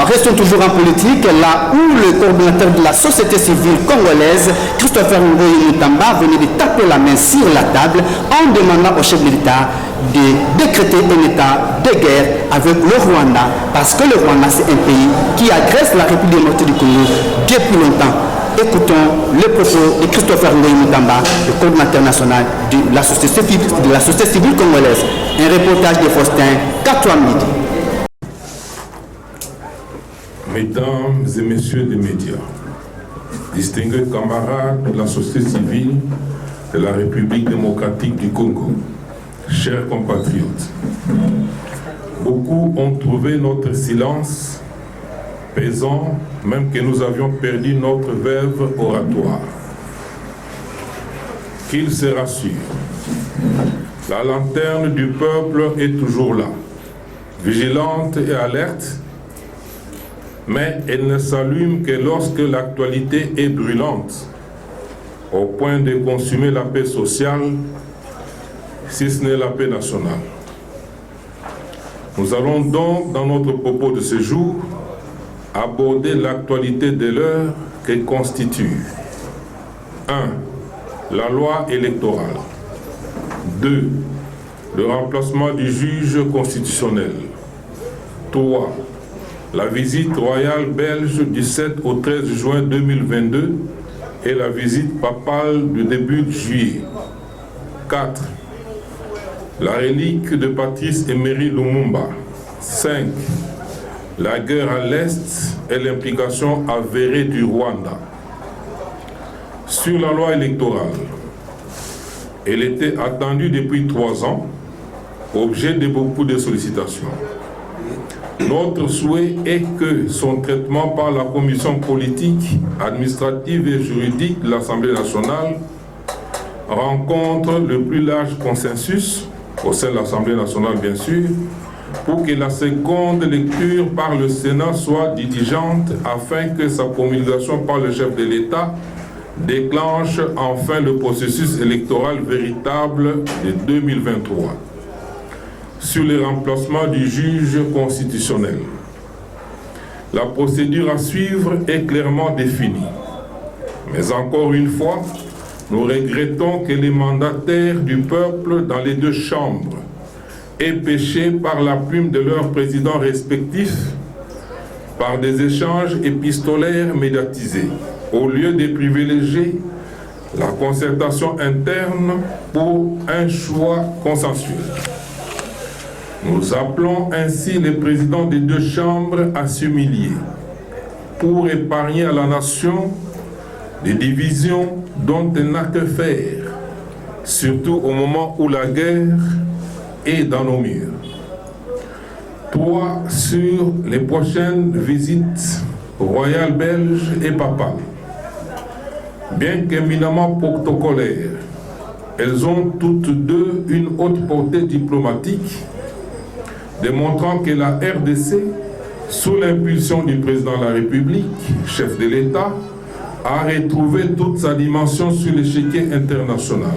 Restons toujours en politique, là où le coordinateur de la société civile congolaise, Christopher Ngoyi Mutamba, venait de taper la main sur la table en demandant au chef de l'État de décréter un état de guerre avec le Rwanda, parce que le Rwanda, c'est un pays qui agresse la République démocratique du Congo depuis longtemps. Écoutons le propos de Christopher Ngoyi Mutamba, le coordinateur national de la société civile congolaise. Un reportage de Faustin Katouamidi. Mesdames et messieurs les médias, distingués camarades de la société civile de la République démocratique du Congo, chers compatriotes, beaucoup ont trouvé notre silence pesant, même que nous avions perdu notre verve oratoire. Qu'ils se rassurent, la lanterne du peuple est toujours là, vigilante et alerte, mais elle ne s'allume que lorsque l'actualité est brûlante, au point de consumer la paix sociale, si ce n'est la paix nationale. Nous allons donc, dans notre propos de ce jour, aborder l'actualité de l'heure qui constitue 1. La loi électorale. 2. Le remplacement du juge constitutionnel. 3. La visite royale belge du 7 au 13 juin 2022 et la visite papale du début de juillet. 4. La relique de Patrice Emery Lumumba. 5. La guerre à l'Est et l'implication avérée du Rwanda. Sur la loi électorale, elle était attendue depuis 3 ans, objet de beaucoup de sollicitations. Notre souhait est que son traitement par la commission politique, administrative et juridique de l'Assemblée nationale rencontre le plus large consensus, au sein de l'Assemblée nationale bien sûr, pour que la seconde lecture par le Sénat soit diligente afin que sa promulgation par le chef de l'État déclenche enfin le processus électoral véritable de 2023. Sur le remplacement du juge constitutionnel. La procédure à suivre est clairement définie. Mais encore une fois, nous regrettons que les mandataires du peuple dans les 2 chambres aient péché par la plume de leurs présidents respectifs par des échanges épistolaires médiatisés, au lieu de privilégier la concertation interne pour un choix consensuel. Nous appelons ainsi les présidents des 2 chambres à s'humilier pour épargner à la nation des divisions dont elle n'a que faire, surtout au moment où la guerre est dans nos murs. 3. Sur les prochaines visites royales belges et papales. Bien qu'éminemment protocolaires, elles ont toutes 2 une haute portée diplomatique, démontrant que la RDC, sous l'impulsion du président de la République, chef de l'État, a retrouvé toute sa dimension sur l'échiquier international.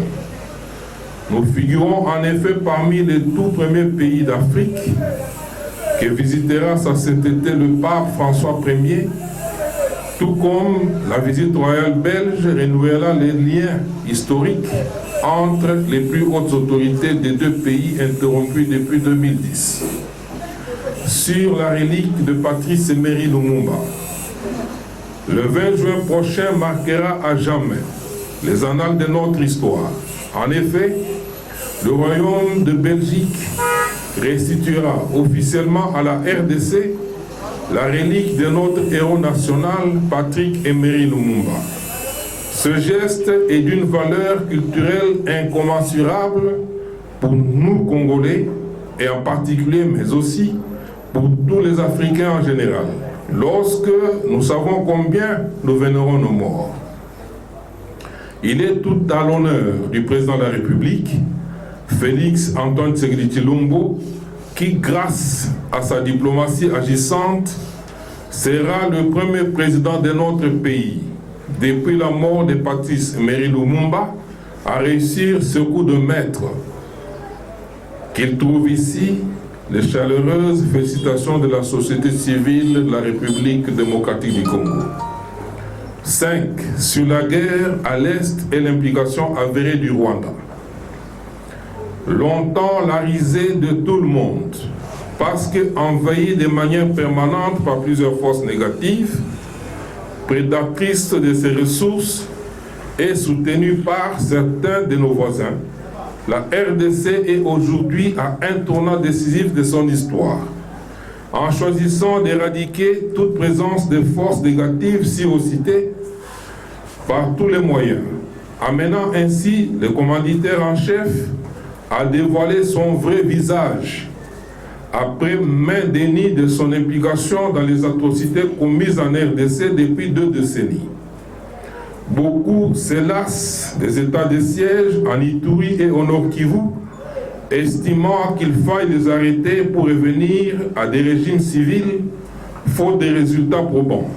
Nous figurons en effet parmi les tout premiers pays d'Afrique que visitera cet été le pape François Ier, tout comme la visite royale belge renouera les liens historiques entre les plus hautes autorités des 2 pays interrompus depuis 2010. Sur la relique de Patrice Emery Lumumba, le 20 juin prochain marquera à jamais les annales de notre histoire. En effet, le Royaume de Belgique restituera officiellement à la RDC la relique de notre héros national, Patrick Emery Lumumba. Ce geste est d'une valeur culturelle incommensurable pour nous Congolais, et en particulier, mais aussi pour tous les Africains en général, lorsque nous savons combien nous vénérons nos morts. Il est tout à l'honneur du président de la République, Félix Antoine Tshisekedi Tshilombo, qui, grâce à sa diplomatie agissante, sera le premier président de notre pays, depuis la mort de Patrice Emery Lumumba, à réussir ce coup de maître. Qu'il trouve ici les chaleureuses félicitations de la société civile de la République démocratique du Congo. 5. Sur la guerre à l'Est et l'implication avérée du Rwanda. Longtemps la risée de tout le monde, parce qu'envahi de manière permanente par plusieurs forces négatives, prédatrices de ses ressources et soutenue par certains de nos voisins, la RDC est aujourd'hui à un tournant décisif de son histoire, en choisissant d'éradiquer toute présence de forces négatives citées par tous les moyens, amenant ainsi le commanditaire en chef à dévoiler son vrai visage, après main déni de son implication dans les atrocités commises en RDC depuis 2 décennies. Beaucoup s'élassent des états de siège en Ituri et au Nord Kivu, estimant qu'il faille les arrêter pour revenir à des régimes civils, faute des résultats probants.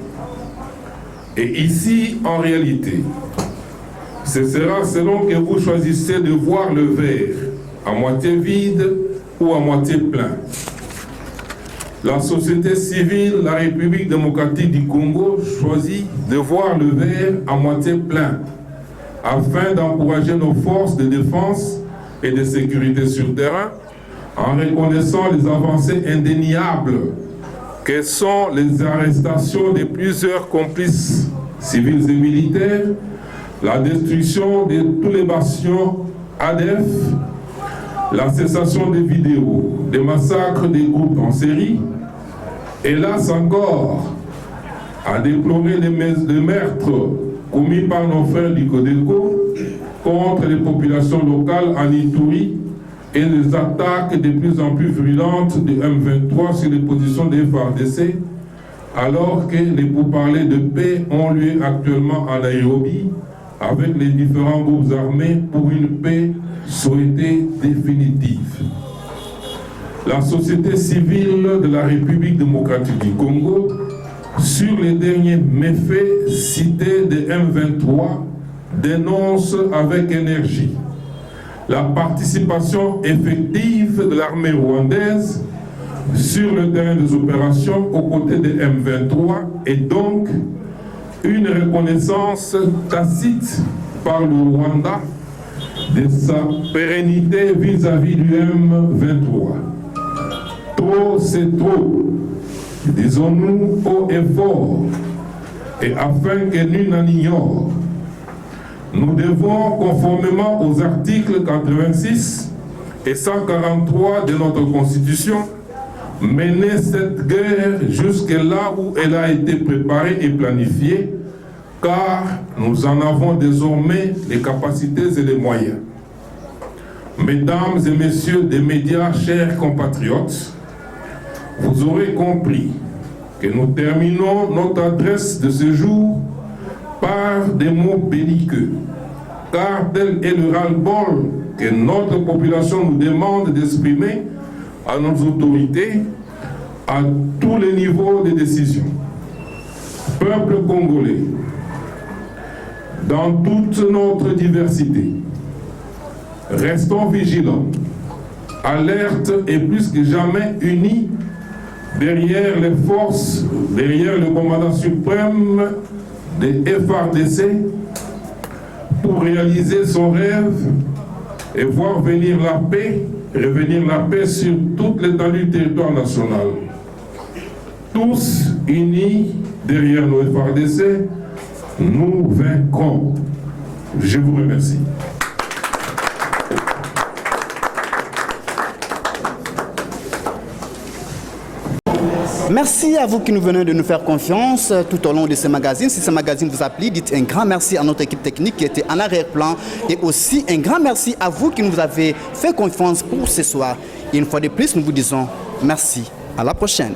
Et ici, en réalité, ce sera selon que vous choisissez de voir le verre à moitié vide ou à moitié plein. La société civile, la République démocratique du Congo choisit de voir le verre à moitié plein afin d'encourager nos forces de défense et de sécurité sur terrain en reconnaissant les avancées indéniables que sont les arrestations de plusieurs complices civils et militaires, la destruction de tous les bastions ADF, la cessation des vidéos, des massacres des groupes en série, hélas encore, à déplorer les meurtres commis par nos frères du Codeco contre les populations locales en Ituri et les attaques de plus en plus virulentes de M23 sur les positions des FARDC, alors que les pourparlers de paix ont lieu actuellement à Nairobi avec les différents groupes armés pour une paix souhaitée définitive. La société civile de la République démocratique du Congo, sur les derniers méfaits cités de M23, dénonce avec énergie la participation effective de l'armée rwandaise sur le terrain des opérations aux côtés de M23 et donc une reconnaissance tacite par le Rwanda de sa pérennité vis-à-vis du M23. Trop, c'est trop, disons-nous haut et fort, et afin que nul n'en ignore, nous devons, conformément aux articles 86 et 143 de notre Constitution, mener cette guerre jusque là où elle a été préparée et planifiée, car nous en avons désormais les capacités et les moyens. Mesdames et messieurs des médias, chers compatriotes, vous aurez compris que nous terminons notre adresse de ce jour par des mots belliqueux, car tel est le ras-le-bol que notre population nous demande d'exprimer à nos autorités à tous les niveaux de décision. Peuple congolais, dans toute notre diversité, restons vigilants, alertes et plus que jamais unis derrière les forces, derrière le commandant suprême des FARDC pour réaliser son rêve et voir venir la paix, revenir la paix sur toute l'étendue du territoire national. Tous unis derrière nos FARDC, nous vaincrons. Je vous remercie. Merci à vous qui nous venez de nous faire confiance tout au long de ce magazine. Si ce magazine vous a plu, dites un grand merci à notre équipe technique qui était en arrière-plan et aussi un grand merci à vous qui nous avez fait confiance pour ce soir. Et une fois de plus, nous vous disons merci. À la prochaine.